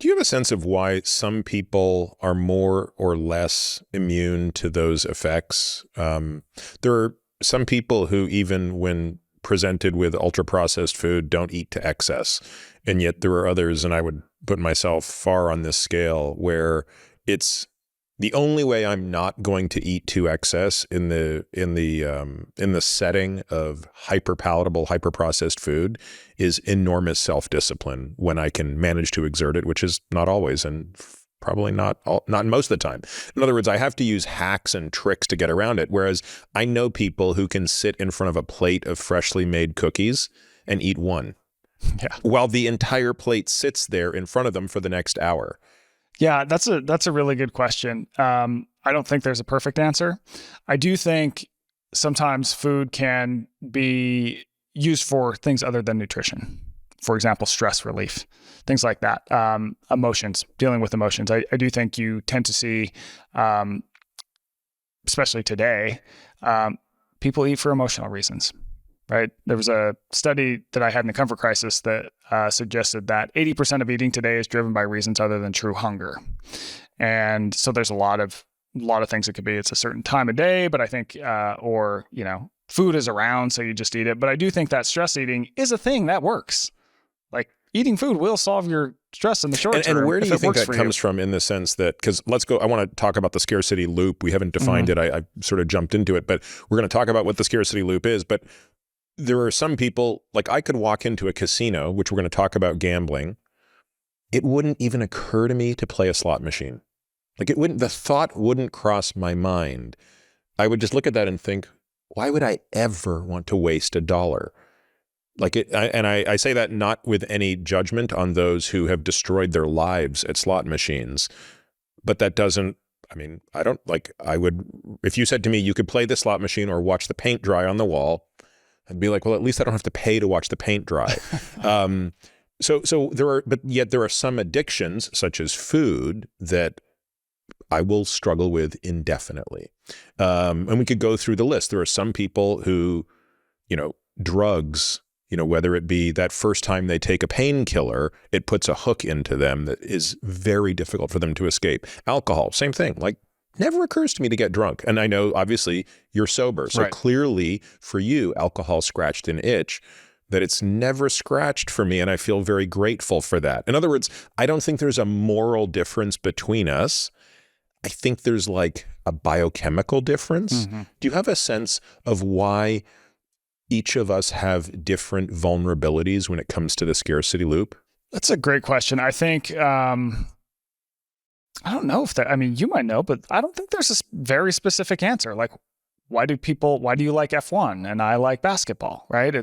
Do you have a sense of why some people are more or less immune to those effects? There are some people who, even when presented with ultra-processed food, don't eat to excess. And yet there are others, and I would put myself far on this scale, where it's the only way I'm not going to eat to excess in the setting of hyper-palatable, hyper-processed food is enormous self-discipline when I can manage to exert it, which is not always, and probably not most of the time. In other words, I have to use hacks and tricks to get around it, whereas I know people who can sit in front of a plate of freshly made cookies and eat one, while the entire plate sits there in front of them for the next hour. Yeah, that's a really good question. I don't think there's a perfect answer. I do think sometimes food can be used for things other than nutrition. For example, stress relief, things like that. Emotions, dealing with emotions. I do think you tend to see, especially today, people eat for emotional reasons. Right. There was a study that I had in the comfort crisis that suggested that 80% of eating today is driven by reasons other than true hunger. And so there's a lot of things it could be. It's a certain time of day, but I think, or, food is around, so you just eat it. But I do think that stress eating is a thing that works. Like, eating food will solve your stress in the short term. And where do you think that comes from, in the sense that, because I want to talk about the scarcity loop. We haven't defined it. I sort of jumped into it, but we're going to talk about what the scarcity loop is. But there are some people, like I could walk into a casino, which we're going to talk about gambling. It wouldn't even occur to me to play a slot machine. Like the thought wouldn't cross my mind. I would just look at that and think, why would I ever want to waste $1? I say that not with any judgment on those who have destroyed their lives at slot machines, but that doesn't, if you said to me, you could play the slot machine or watch the paint dry on the wall, I'd be like, well, at least I don't have to pay to watch the paint dry. Yet there are some addictions, such as food, that I will struggle with indefinitely. And we could go through the list. There are some people who, drugs, whether it be that first time they take a painkiller, it puts a hook into them that is very difficult for them to escape. Alcohol, same thing. Like, never occurs to me to get drunk. And I know, obviously, you're sober. So Clearly, for you, alcohol scratched an itch that it's never scratched for me. And I feel very grateful for that. In other words, I don't think there's a moral difference between us. I think there's like a biochemical difference. Do you have a sense of why each of us have different vulnerabilities when it comes to the scarcity loop? That's a great question. I think, I don't know if you might know, but I don't think there's a very specific answer. Like, why do you like F1 and I like basketball, right?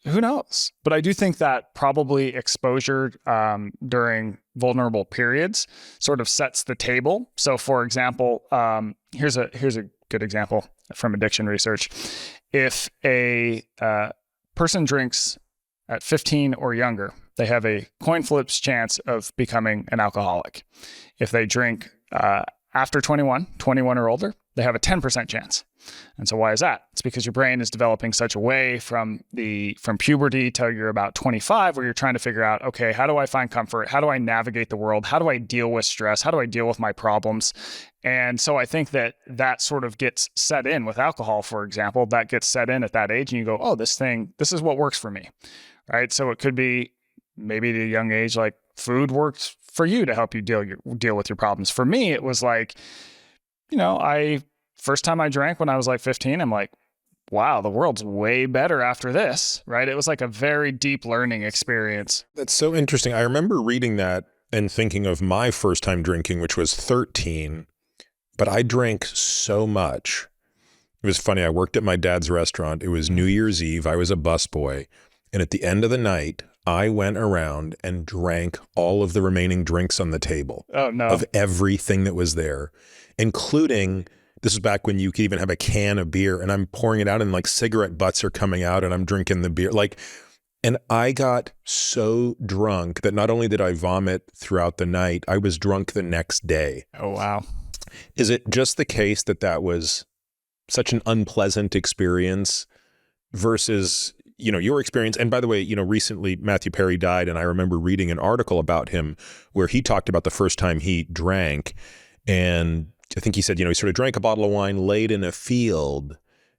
Who knows? But I do think that probably exposure during vulnerable periods sort of sets the table. So for example, here's a good example from addiction research. If a person drinks at 15 or younger, they have a coin flip's chance of becoming an alcoholic. If they drink after 21 or older, they have a 10% chance. And so why is that? It's because your brain is developing such a way from puberty till you're about 25, where you're trying to figure out, okay, how do I find comfort? How do I navigate the world? How do I deal with stress? How do I deal with my problems? And so I think that sort of gets set in with alcohol, for example, that gets set in at that age, and you go, oh, this is what works for me, right? So it could be maybe at a young age, like food works for you to help you deal with your problems. For me, it was like, first time I drank when I was like 15, I'm like, wow, the world's way better after this, right? It was like a very deep learning experience. That's so interesting. I remember reading that and thinking of my first time drinking, which was 13, but I drank so much. It was funny. I worked at my dad's restaurant. It was New Year's Eve. I was a busboy. And at the end of the night, I went around and drank all of the remaining drinks on the table. Oh, no. Of everything that was there, including, this is back when you could even have a can of beer, and I'm pouring it out and like cigarette butts are coming out and I'm drinking the beer. And I got so drunk that not only did I vomit throughout the night, I was drunk the next day. Oh, wow. Is it just the case that was such an unpleasant experience versus, your experience. And by the way, recently Matthew Perry died, and I remember reading an article about him where he talked about the first time he drank. And I think he said, he sort of drank a bottle of wine, laid in a field,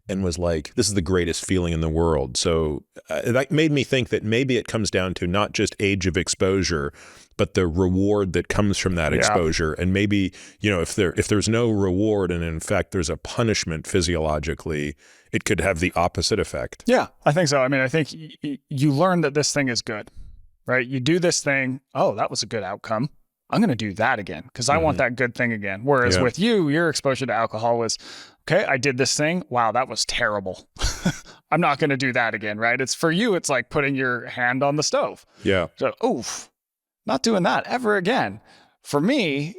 and was like, this is the greatest feeling in the world. So that made me think that maybe it comes down to not just age of exposure, but the reward that comes from that exposure. And maybe, if there's no reward and in fact there's a punishment physiologically, it could have the opposite effect. Yeah, I think so. I mean, I think you learn that this thing is good, right? You do this thing. Oh, that was a good outcome. I'm going to do that again because I want that good thing again. Whereas with you, your exposure to alcohol was, okay, I did this thing. Wow, that was terrible. I'm not going to do that again, right? It's for you, it's like putting your hand on the stove. Yeah. So, oof, not doing that ever again. For me,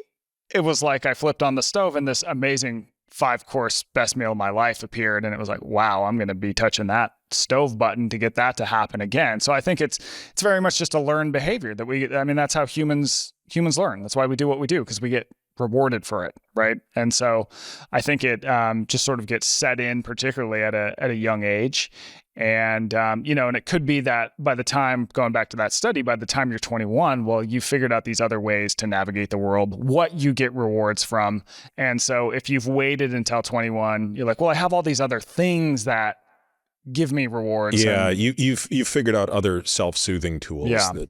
it was like I flipped on the stove and this amazing 5-course best meal of my life appeared. And it was like, wow, I'm going to be touching that stove button to get that to happen again. So I think it's very much just a learned behavior that that's how humans learn. That's why we do what we do, because we get rewarded for it, right? And so I think it just sort of gets set in, particularly at a young age. And, and it could be that by the time, going back to that study, by the time you're 21, well, you figured out these other ways to navigate the world, what you get rewards from. And so if you've waited until 21, you're like, well, I have all these other things that give me rewards. Yeah, you've figured out other self-soothing tools. Yeah.